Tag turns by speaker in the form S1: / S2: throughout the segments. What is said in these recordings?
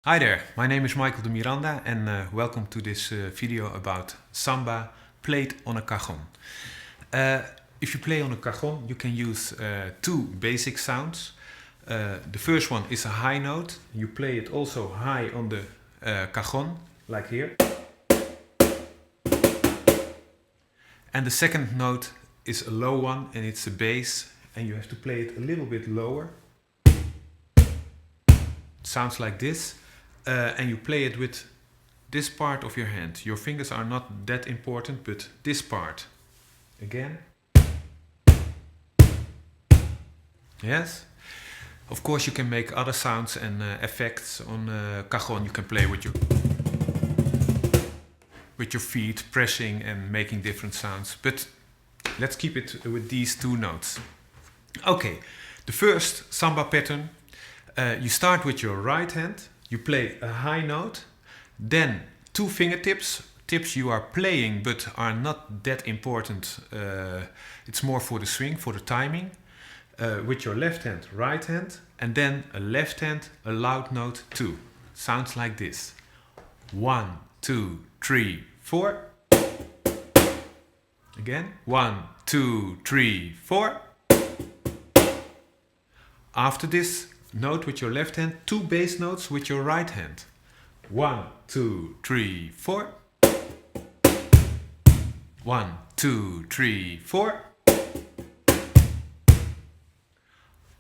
S1: Hi there, my name is Michael de Miranda and welcome to this video about samba played on a cajon. If you play on a cajon, you can use two basic sounds. The first one is a high note. You play it also high on the cajon, like here. And the second note is a low one and it's a bass, and you have to play it a little bit lower. It sounds like this. And you play it with this part of your hand. Your fingers are not that important, but this part. Again. Yes. Of course you can make other sounds and effects on cajon. You can play with your feet, pressing and making different sounds. But let's keep it with these two notes. Okay, the first samba pattern. You start with your right hand. You play a high note, then two fingertips you are playing but are not that important. It's more for the swing, for the timing. With your left hand, right hand, and then a left hand, a loud note 2. Sounds like this. 1, 2, 3, 4. Again. 1, 2, 3, 4. After this note with your left hand, two bass notes with your right hand. 1, 2, 3, 4. 1, 2, 3, 4.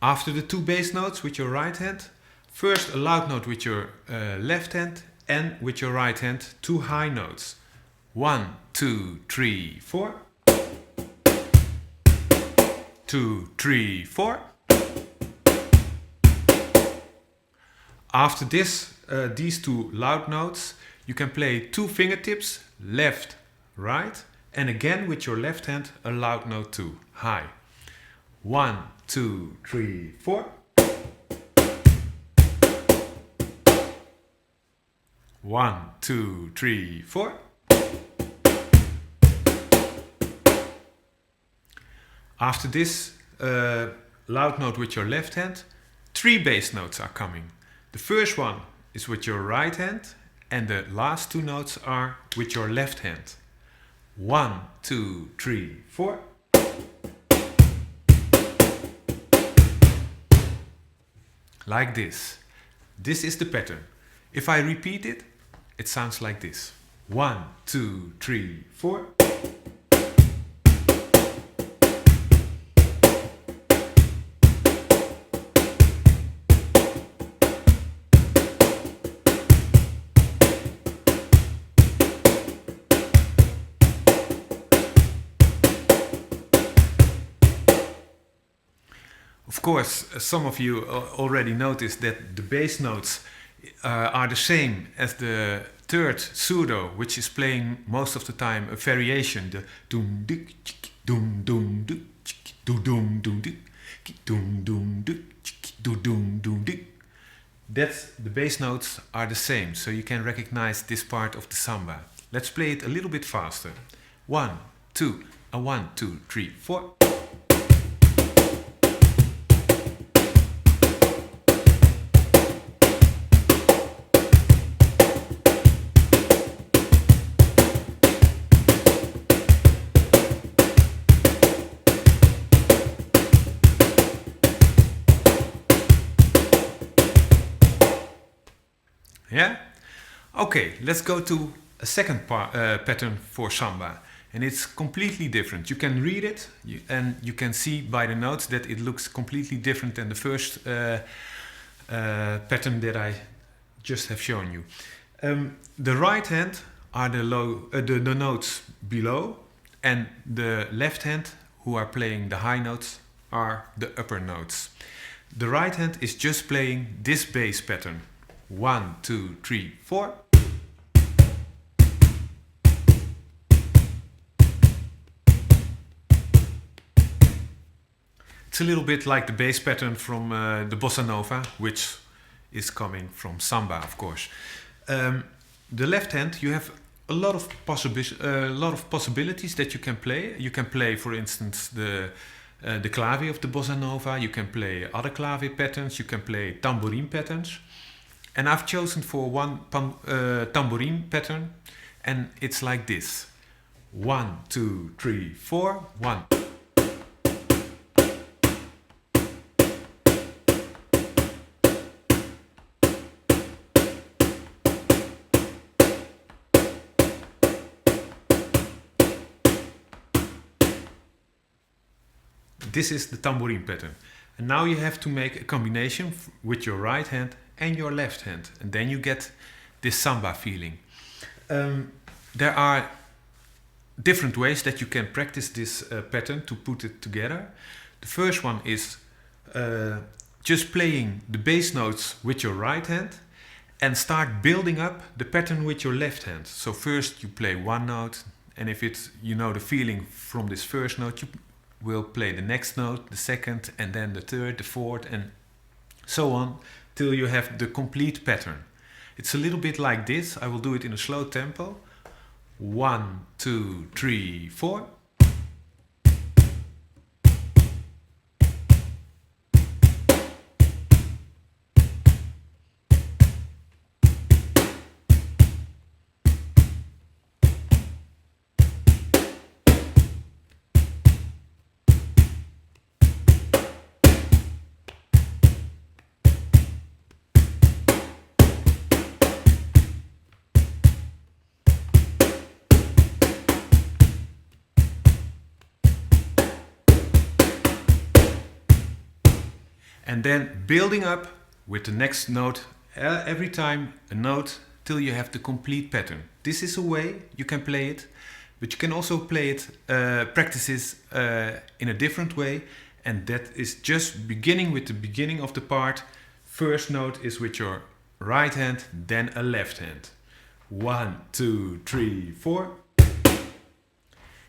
S1: After the two bass notes with your right hand, first a loud note with your left hand, and with your right hand, two high notes. 1, 2, 3, 4. 2, 3, 4. After this, these two loud notes, you can play two fingertips, left, right, and again with your left hand, a loud note 2, high. 1, 2, 3, 4. 1, 2, 3, 4. After this loud note with your left hand, three bass notes are coming. The first one is with your right hand, and the last two notes are with your left hand. 1, 2, 3, 4. Like this. This is the pattern. If I repeat it, it sounds like this. 1, 2, 3, 4. Of course, some of you already noticed that the bass notes are the same as the third pseudo, which is playing most of the time a variation, the doom doo doom doom doo doom doom doom doom doom doom doom doom doo. That's the bass notes are the same, so you can recognize this part of the samba. Let's play it a little bit faster. 1, 2, 1, 2, 3, 4. Yeah? Okay, let's go to a second pattern for samba. And it's completely different. You can read it and you can see by the notes that it looks completely different than the first pattern that I just have shown you. The right hand are the notes below, and the left hand, who are playing the high notes, are the upper notes. The right hand is just playing this bass pattern. 1, 2, 3, 4. It's a little bit like the bass pattern from the bossa nova, which is coming from samba, of course. The left hand, you have a lot of possibilities that you can play. You can play, for instance, the clave of the bossa nova. You can play other clave patterns. You can play tambourine patterns. And I've chosen for one tambourine pattern, and it's like this. 1, 2, 3, 4, 1. This is the tambourine pattern. And now you have to make a combination with your right hand and your left hand. And then you get this samba feeling. There are different ways that you can practice this pattern to put it together. The first one is just playing the bass notes with your right hand and start building up the pattern with your left hand. So first you play one note, and if it's, you know, the feeling from this first note, you will play the next note, the second, and then the third, the fourth, and so on till you have the complete pattern. It's a little bit like this. I will do it in a slow tempo. 1, 2, 3, 4. And then building up with the next note, every time a note till you have the complete pattern. This is a way you can play it, but you can also play it, practice it in a different way, and that is just beginning with the beginning of the part. First note is with your right hand, then a left hand. 1, 2, 3, 4.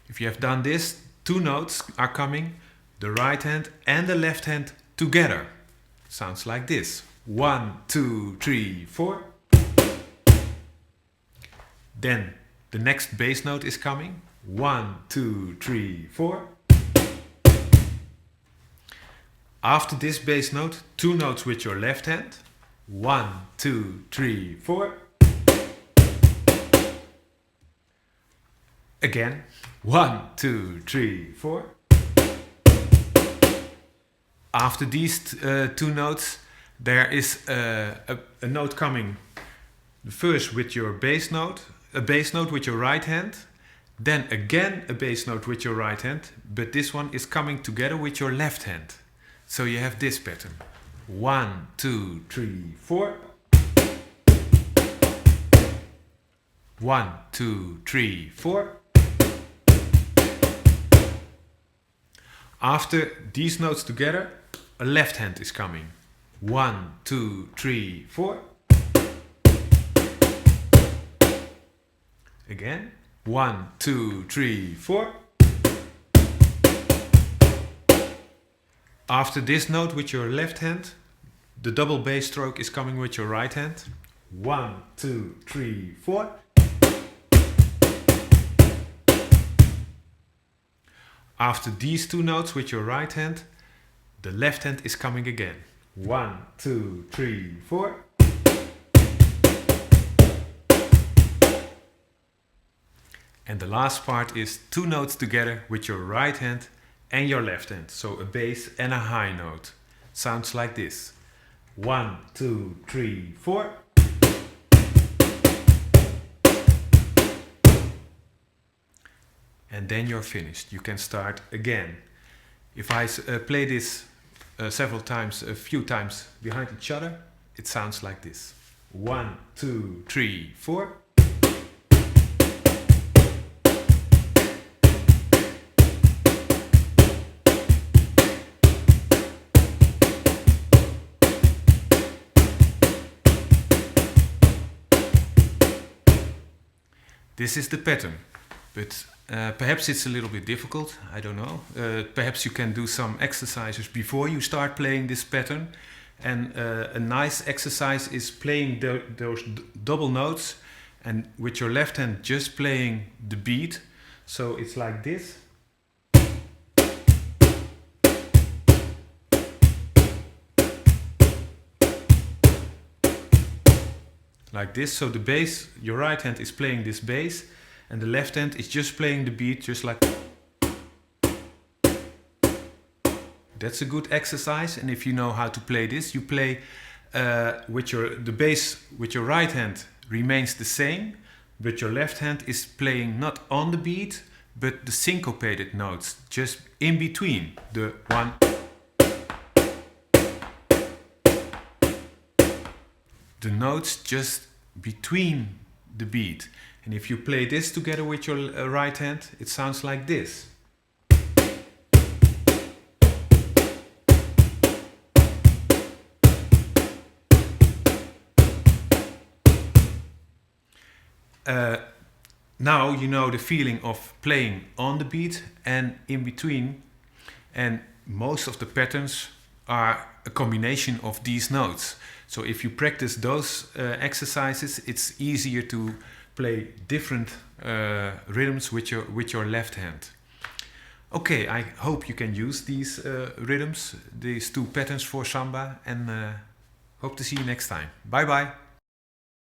S1: If you have done this, two notes are coming, the right hand and the left hand together. Sounds like this. 1, 2, 3, 4. Then the next bass note is coming. 1, 2, 3, 4. After this bass note, two notes with your left hand. 1, 2, 3, 4. Again. 1, 2, 3, 4. After these two notes, there is a note coming. First with your bass note, a bass note with your right hand, then again a bass note with your right hand, but this one is coming together with your left hand. So you have this pattern. 1, 2, 3, 4. 1, 2, 3, 4. After these notes together, a left hand is coming. 1, 2, 3, 4. Again. 1, 2, 3, 4. After this note with your left hand, the double bass stroke is coming with your right hand. 1, 2, 3, 4. After these two notes with your right hand, the left hand is coming again. 1, 2, 3, 4. And the last part is two notes together with your right hand and your left hand. So a bass and a high note. Sounds like this. 1, 2, 3, 4. And then you're finished. You can start again. If I play this several times, a few times behind each other, it sounds like this. 1, 2, 3, 4. This is the pattern, but perhaps it's a little bit difficult, I don't know. Perhaps you can do some exercises before you start playing this pattern. And a nice exercise is playing those double notes and with your left hand just playing the beat. So it's like this. like this. So the bass, your right hand is playing this bass, and the left hand is just playing the beat, just like. That's a good exercise, and if you know how to play this, you play the bass with your right hand remains the same, but your left hand is playing not on the beat, but the syncopated notes, just in between the one. The notes just between the beat. And if you play this together with your right hand, it sounds like this. Now you know the feeling of playing on the beat and in between, and most of the patterns are a combination of these notes. So if you practice those exercises, it's easier to play different rhythms with your left hand. Okay, I hope you can use these rhythms, these two patterns for samba, and hope to see you next time. Bye bye.